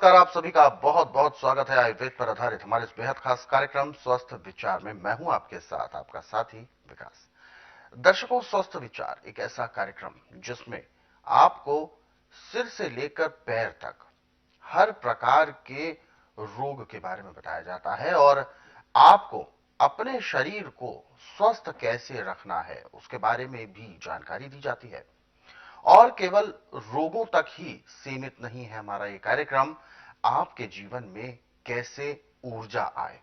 नमस्कार, आप सभी का बहुत बहुत स्वागत है आयुर्वेद पर आधारित हमारे इस बेहद खास कार्यक्रम स्वस्थ विचार में। मैं हूं आपके साथ आपका साथी विकास। दर्शकों, स्वस्थ विचार एक ऐसा कार्यक्रम जिसमें आपको सिर से लेकर पैर तक हर प्रकार के रोग के बारे में बताया जाता है और आपको अपने शरीर को स्वस्थ कैसे रखना है उसके बारे में भी जानकारी दी जाती है। और केवल रोगों तक ही सीमित नहीं है हमारा ये कार्यक्रम। आपके जीवन में कैसे ऊर्जा आए,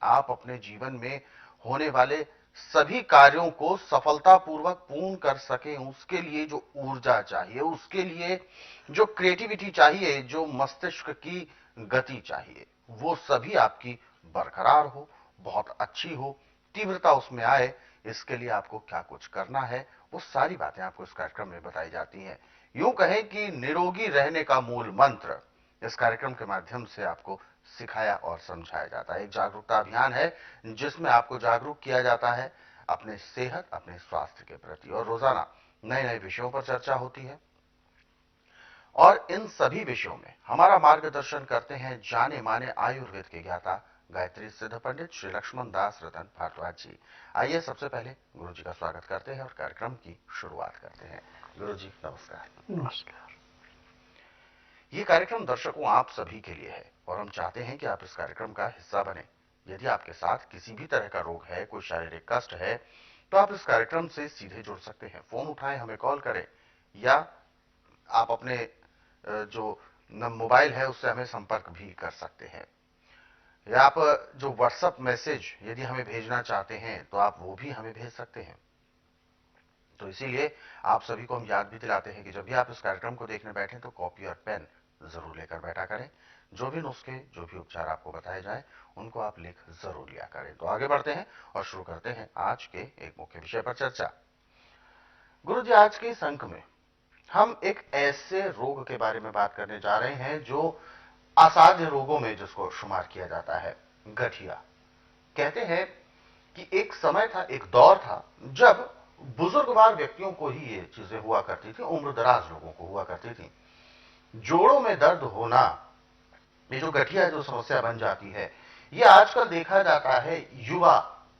आप अपने जीवन में होने वाले सभी कार्यों को सफलतापूर्वक पूर्ण कर सकें, उसके लिए जो ऊर्जा चाहिए, उसके लिए जो क्रिएटिविटी चाहिए, जो मस्तिष्क की गति चाहिए, वो सभी आपकी बरकरार हो, बहुत अच्छी हो, तीव्रता उसमें आए। इसके लिए आपको क्या कुछ करना है, वो सारी बातें आपको इस कार्यक्रम में बताई जाती हैं। यूं कहें कि निरोगी रहने का मूल मंत्र इस कार्यक्रम के माध्यम से आपको सिखाया और समझाया जाता है। एक जागरूकता अभियान है जिसमें आपको जागरूक किया जाता है अपने सेहत, अपने स्वास्थ्य के प्रति, और रोजाना नए नए विषयों पर चर्चा होती है। और इन सभी विषयों में हमारा मार्गदर्शन करते हैं जाने माने आयुर्वेद के ज्ञाता गायत्री सिद्ध पंडित श्री लक्ष्मण दास रतन भारद्वाज जी। आइए सबसे पहले गुरु जी का स्वागत करते हैं और कार्यक्रम की शुरुआत करते हैं। गुरु जी नमस्कार। नमस्कार। ये कार्यक्रम दर्शकों आप सभी के लिए है और हम चाहते हैं कि आप इस कार्यक्रम का हिस्सा बने। यदि आपके साथ किसी भी तरह का रोग है, कोई शारीरिक कष्ट है, तो आप इस कार्यक्रम से सीधे जुड़ सकते हैं। फोन उठाएं, हमें कॉल करें, या आप अपने जो मोबाइल है उससे हमें संपर्क भी कर सकते हैं, या आप जो व्हाट्सएप मैसेज यदि हमें भेजना चाहते हैं तो आप वो भी हमें भेज सकते हैं। तो इसीलिए आप सभी को हम याद भी दिलाते हैं कि जब भी आप इस कार्यक्रम को देखने बैठे तो कॉपी और पेन जरूर लेकर बैठा करें। जो भी नुस्खे, जो भी उपचार आपको बताए जाए, उनको आप लिख जरूर लिया करें। तो आगे बढ़ते हैं और शुरू करते हैं आज के एक मुख्य विषय पर चर्चा। गुरु जी, आज के इस अंक में हम एक ऐसे रोग के बारे में बात करने जा रहे हैं जो असाध्य रोगों में जिसको शुमार किया जाता है, गठिया। कहते हैं कि एक समय था, एक दौर था जब बुजुर्गवार व्यक्तियों को ही ये चीजें हुआ करती थी, उम्र दराज लोगों को हुआ करती थी। जोड़ों में दर्द होना, ये जो गठिया जो समस्या बन जाती है, ये आजकल देखा जाता है युवा,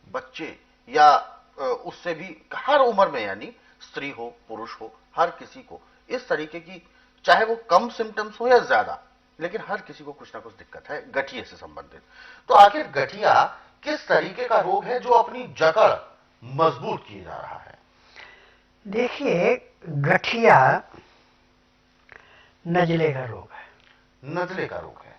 बच्चे या उससे भी हर उम्र में, यानी स्त्री हो पुरुष हो, हर किसी को इस तरीके की, चाहे वो कम सिम्टम्स हो या ज्यादा, लेकिन हर किसी को कुछ ना कुछ दिक्कत है गठिए से संबंधित। तो आखिर गठिया किस तरीके का रोग है जो अपनी जकड़ मजबूत किए जा रहा है? देखिए, गठिया नजले का रोग है। नजले का रोग है।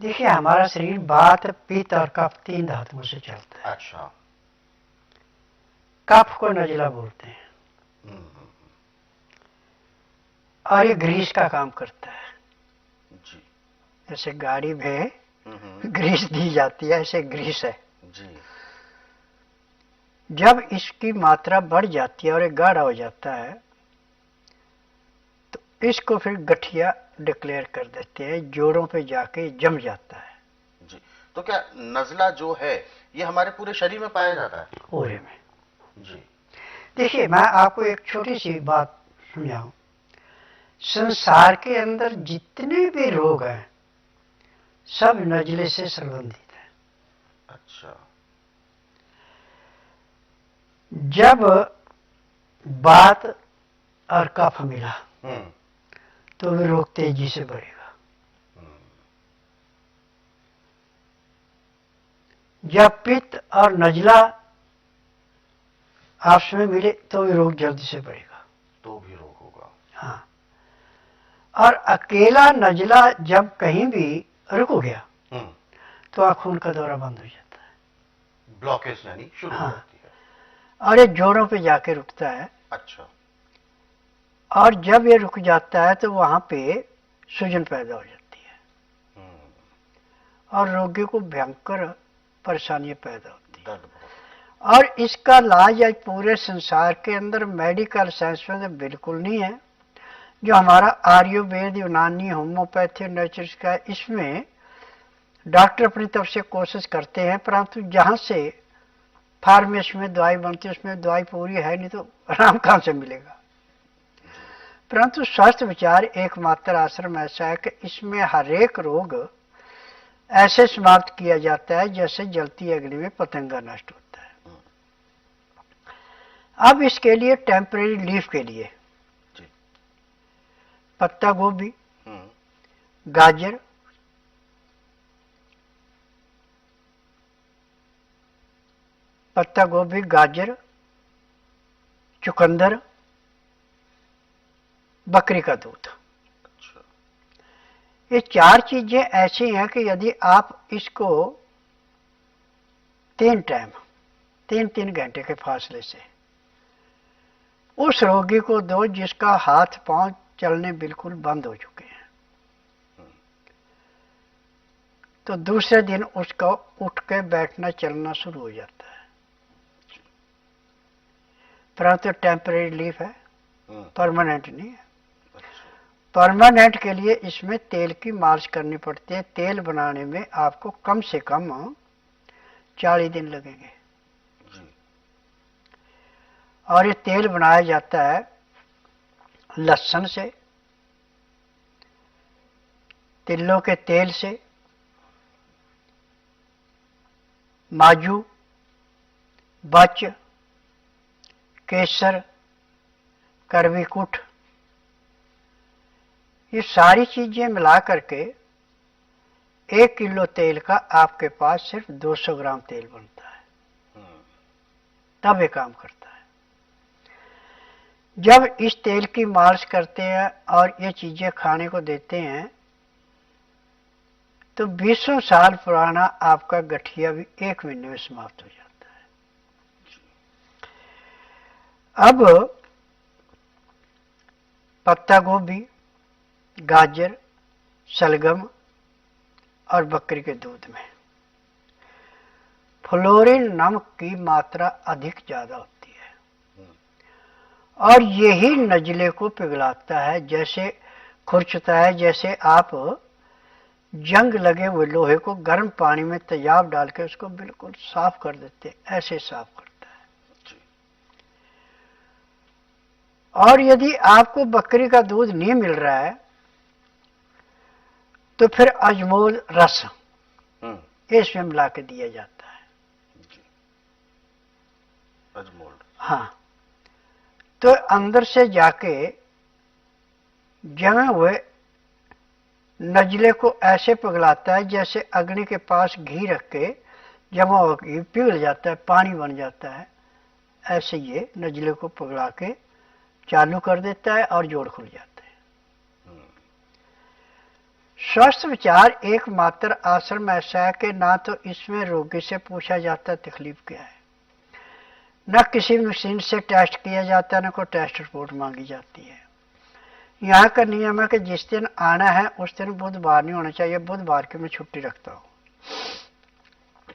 देखिए, हमारा शरीर वात, पित्त और कफ 3 धातुओं से चलता है। अच्छा। कफ को नजला बोलते हैं और ये ग्रीस का काम करता है जी। जैसे गाड़ी में ग्रीस दी जाती है, ऐसे ग्रीस है जी। जब इसकी मात्रा बढ़ जाती है और ये गाढ़ा हो जाता है तो इसको फिर गठिया डिक्लेयर कर देते हैं, जोड़ों पे जाके जम जाता है जी। तो क्या नजला जो है ये हमारे पूरे शरीर में पाया जाता है? पूरे में जी। देखिए, मैं आपको एक छोटी सी बात समझाऊं। संसार के अंदर जितने भी रोग हैं सब नजले से संबंधित है। अच्छा। जब वात और कफ मिला तो भी रोग तेजी से बढ़ेगा। जब पित्त और नजला आपस में मिले तो भी रोग जल्दी से बढ़ेगा। तो भी रोग होगा। हाँ, और अकेला नजला जब कहीं भी रुक गया तो खून का दौरा बंद हो जाता है, ब्लॉकेज यानी शुरू हो जाती है। और ये जोड़ों पे जाके रुकता है। अच्छा। और जब ये रुक जाता है तो वहां पे सूजन पैदा हो जाती है और रोगी को भयंकर परेशानियां पैदा होती है। दर्द। और इसका इलाज आज पूरे संसार के अंदर मेडिकल साइंस में बिल्कुल नहीं है। जो हमारा आयुर्वेद, यूनानी, होम्योपैथी, नेचुरल का, इसमें डॉक्टर अपनी तरफ से कोशिश करते हैं, परंतु जहां से फार्मेसी में दवाई बनती है उसमें दवाई पूरी है नहीं तो आराम कहां से मिलेगा। परंतु स्वस्थ विचार एकमात्र आश्रम ऐसा है कि इसमें हर एक रोग ऐसे समाप्त किया जाता है जैसे जलती अग्नि में पतंगा नष्ट होता है। अब इसके लिए टेम्परेरी लीफ के लिए पत्ता गोभी, गाजर, पत्ता गोभी, गाजर, चुकंदर, बकरी का दूध, ये 4 चीजें ऐसी हैं कि यदि आप इसको 3 टाइम 3-3 घंटे के फासले से उस रोगी को दो जिसका हाथ पांव चलने बिल्कुल बंद हो चुके हैं, तो दूसरे दिन उसका उठ के बैठना चलना शुरू हो जाता है। परंतु टेम्परेरी रिलीफ है, परमानेंट नहीं है। परमानेंट के लिए इसमें तेल की मालिश करनी पड़ती है। तेल बनाने में आपको कम से कम 40 दिन लगेंगे। और ये तेल बनाया जाता है लहसुन से, तिलों के तेल से, माजू, बच, केसर, करवी कुठ, ये सारी चीजें मिला करके 1 किलो तेल का आपके पास सिर्फ 200 ग्राम तेल बनता है, तब ये काम करता है। जब इस तेल की मालिश करते हैं और ये चीजें खाने को देते हैं तो 20 साल पुराना आपका गठिया भी 1 महीने में समाप्त हो जाता है। अब पत्ता गोभी, गाजर, शलगम और बकरी के दूध में फ्लोरीन नमक की मात्रा अधिक ज्यादा होती है और यही नजले को पिघलाता है, जैसे खुरचता है। जैसे आप जंग लगे हुए लोहे को गर्म पानी में तेजाब डाल के उसको बिल्कुल साफ कर देते, ऐसे साफ करता है। और यदि आपको बकरी का दूध नहीं मिल रहा है तो फिर अजमोल रस इसमें मिला के दिया जाता है। अजमोल, हाँ, तो अंदर से जाके जमे हुए नजले को ऐसे पिघलाता है जैसे अग्नि के पास घी रख के जमा हो घी पिघल जाता है, पानी बन जाता है। ऐसे ये नजले को पिघला के चालू कर देता है और जोड़ खुल जाता है। स्वस्थ विचार एकमात्र आश्रम ऐसा है कि ना तो इसमें रोगी से पूछा जाता तकलीफ क्या है, न किसी मशीन से टेस्ट किया जाता, न कोई टेस्ट रिपोर्ट मांगी जाती है। यहाँ का नियम है कि जिस दिन आना है उस दिन बुधवार नहीं होना चाहिए। बुधवार की मैं छुट्टी रखता हूँ।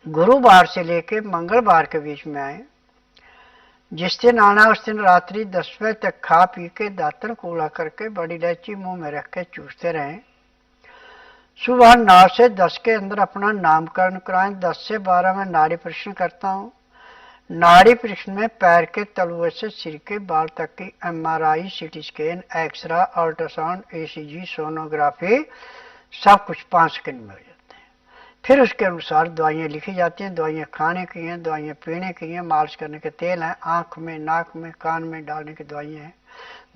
गुरुवार से लेके मंगलवार के बीच में आए। जिस दिन आना उस दिन रात्रि 10 बजे तक खा पी के दातन कूला करके बड़ी इलायची मुंह में रख के चूसते रहें। सुबह 9 से 10 के अंदर अपना नामकरण कराएं। 10 से 12 में नाड़ी परीक्षण करता हूँ। नाड़ी परीक्षण में पैर के तलुए से सिर के बाल तक की MRI, CT scan, x-ray, ultrasound, ECG, sonography सब कुछ 5 सेकंड में हो जाते हैं। फिर उसके अनुसार दवाइयाँ लिखी जाती हैं। दवाइयाँ खाने की हैं, दवाइयाँ पीने की हैं, मालिश करने के तेल हैं, आँख में, नाक में, कान में डालने की दवाइयाँ हैं,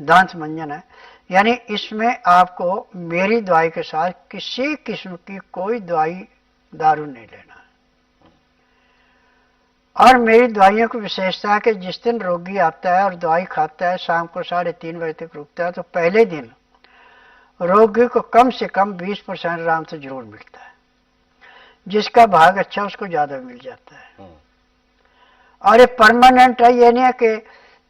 दांत मंजन है। यानी इसमें आपको मेरी दवाई के साथ किसी किस्म की कोई दवाई दारू नहीं लेना। और मेरी दवाइयों की विशेषता है कि जिस दिन रोगी आता है और दवाई खाता है शाम को 3:30 बजे तक रुकता है तो पहले दिन रोगी को कम से कम 20% आराम तो जरूर मिलता है। जिसका भाग अच्छा उसको ज्यादा मिल जाता है। और ये परमानेंट है, ये नहीं है कि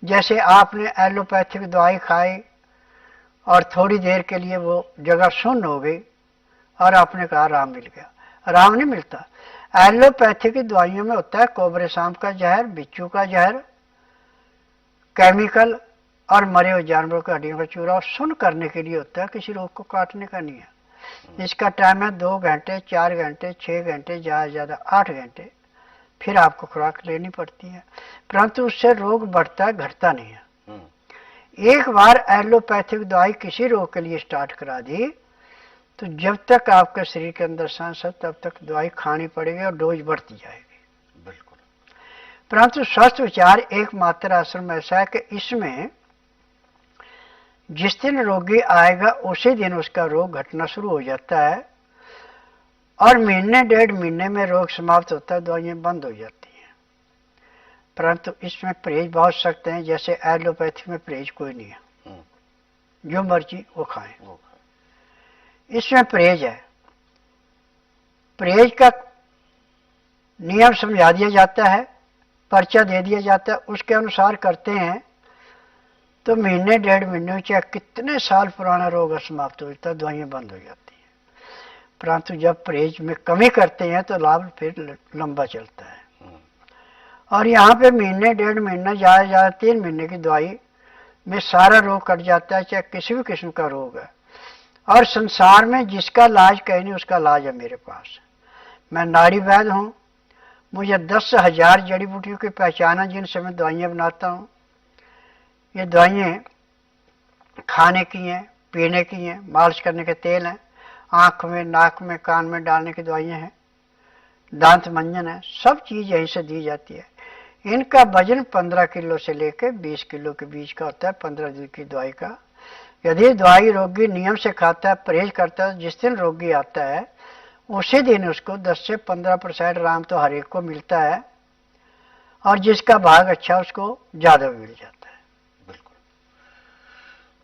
जैसे आपने एलोपैथिक दवाई खाई और थोड़ी देर के लिए वो जगह सुन्न हो गई और आपने कहा आराम मिल गया। आराम नहीं मिलता। एलोपैथिक दवाइयों में होता है कोबरे सांप का जहर, बिच्छू का जहर, केमिकल और मरे हुए जानवरों की हड्डियों का चूरा। और सुन्न करने के लिए होता है, किसी रोग को काटने का नहीं है। इसका टाइम है 2 घंटे, 4 घंटे, 6 घंटे, ज़्यादा से ज़्यादा 8 घंटे। फिर आपको खुराक लेनी पड़ती है, परंतु उससे रोग बढ़ता है, घटता नहीं है। एक बार एलोपैथिक दवाई किसी रोग के लिए स्टार्ट करा दी तो जब तक आपके शरीर के अंदर सांस है तब तक दवाई खानी पड़ेगी और डोज बढ़ती जाएगी। बिल्कुल। परंतु स्वस्थ विचार एकमात्र आश्रम ऐसा है कि इसमें जिस दिन रोगी आएगा उसी दिन उसका रोग घटना शुरू हो जाता है और महीने डेढ़ महीने में रोग समाप्त होता है, दवाइयाँ बंद हो जाती हैं। परंतु इसमें परहेज बहुत सख्त हैं, जैसे एलोपैथी में परहेज कोई नहीं है, जो मर्जी वो खाएं। इसमें परहेज है, परहेज का नियम समझा दिया जाता है, पर्चा दे दिया जाता है, उसके अनुसार करते हैं तो महीने डेढ़ महीने चाहे कितने साल पुराना रोग समाप्त हो जाता है, दवाइयाँ बंद हो जाती हैं। परंतु जब परहेज में कमी करते हैं तो लाभ फिर लंबा चलता है। और यहाँ पे महीने डेढ़ महीना ज़्यादा ज़्यादा 3 महीने की दवाई में सारा रोग कट जाता है, चाहे किसी भी किस्म का रोग है। और संसार में जिसका इलाज कहीं नहीं उसका इलाज है मेरे पास। मैं नाड़ी वैद्य हूँ, मुझे 10,000 जड़ी बूटियों की पहचान है जिनसे मैं दवाइयाँ बनाता हूँ। ये दवाइयाँ खाने की हैं, पीने की हैं, मालिश करने के तेल हैं, आँख में नाक में कान में डालने की दवाइयाँ हैं, दांत मंजन है, सब चीज़ यहीं से दी जाती है। इनका वजन 15 किलो से लेकर 20 किलो के बीच का होता है, 15 दिन की दवाई का। यदि दवाई रोगी नियम से खाता है, परहेज करता है, जिस दिन रोगी आता है उसी दिन उसको 10 से 15% आराम तो हर एक को मिलता है और जिसका भाग अच्छा उसको ज्यादा मिल जाता है। बिल्कुल।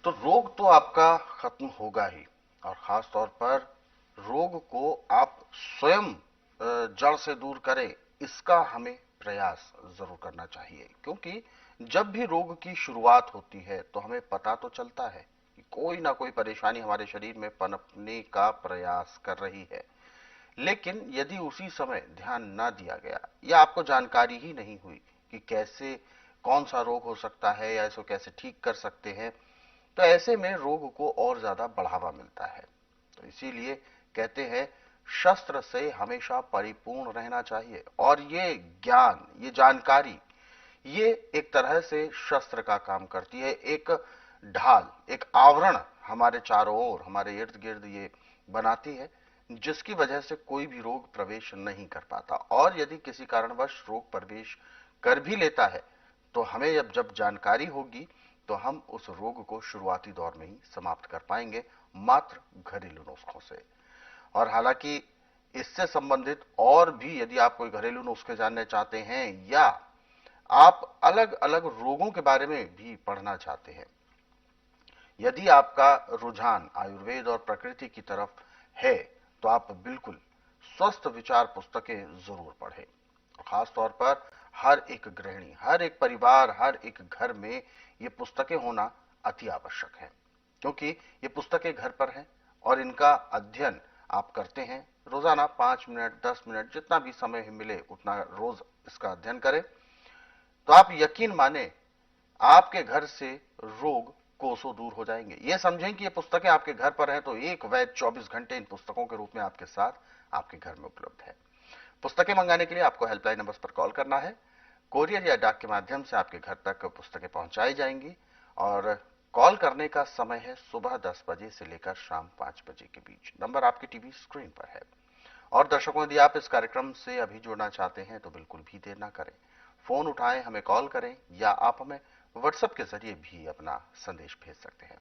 तो रोग तो आपका खत्म होगा ही, और खास तौर पर रोग को आप स्वयं जड़ से दूर करें, इसका हमें प्रयास जरूर करना चाहिए। क्योंकि जब भी रोग की शुरुआत होती है तो हमें पता तो चलता है कि कोई ना कोई परेशानी हमारे शरीर में पनपने का प्रयास कर रही है। लेकिन यदि उसी समय ध्यान ना दिया गया या आपको जानकारी ही नहीं हुई कि कैसे कौन सा रोग हो सकता है या इसको कैसे ठीक कर सकते हैं, तो ऐसे में रोग को और ज्यादा बढ़ावा मिलता है। तो इसीलिए कहते हैं शस्त्र से हमेशा परिपूर्ण रहना चाहिए, और ये ज्ञान, ये जानकारी, ये एक तरह से शस्त्र का काम करती है, एक ढाल, एक आवरण हमारे चारों ओर, हमारे इर्द गिर्द ये बनाती है, जिसकी वजह से कोई भी रोग प्रवेश नहीं कर पाता। और यदि किसी कारणवश रोग प्रवेश कर भी लेता है तो हमें जब जानकारी होगी तो हम उस रोग को शुरुआती दौर में ही समाप्त कर पाएंगे, मात्र घरेलू नुस्खों से। और हालांकि इससे संबंधित और भी यदि आप कोई घरेलू नुस्खे जानने चाहते हैं या आप अलग अलग रोगों के बारे में भी पढ़ना चाहते हैं, यदि आपका रुझान आयुर्वेद और प्रकृति की तरफ है तो आप बिल्कुल स्वस्थ विचार पुस्तकें जरूर पढ़ें। खास तौर पर हर एक गृहिणी, हर एक परिवार, हर एक घर में ये पुस्तकें होना अति आवश्यक है। क्योंकि ये पुस्तकें घर पर हैं और इनका अध्ययन आप करते हैं रोजाना 5 मिनट 10 मिनट जितना भी समय मिले उतना रोज इसका अध्ययन करें, तो आप यकीन माने आपके घर से रोग कोसों दूर हो जाएंगे। ये समझें कि ये पुस्तकें आपके घर पर हैं तो एक वैद्य 24 घंटे इन पुस्तकों के रूप में आपके साथ आपके घर में उपलब्ध है। पुस्तकें मंगाने के लिए आपको हेल्पलाइन नंबर पर कॉल करना है। कोरियर या डाक के माध्यम से आपके घर तक पुस्तकें पहुंचाई जाएंगी और कॉल करने का समय है सुबह 10 बजे से लेकर शाम 5 बजे के बीच। नंबर आपकी टीवी स्क्रीन पर है। और दर्शकों, यदि आप इस कार्यक्रम से अभी जुड़ना चाहते हैं तो बिल्कुल भी देर ना करें, फोन उठाएं, हमें कॉल करें, या आप हमें व्हाट्सएप के जरिए भी अपना संदेश भेज सकते हैं।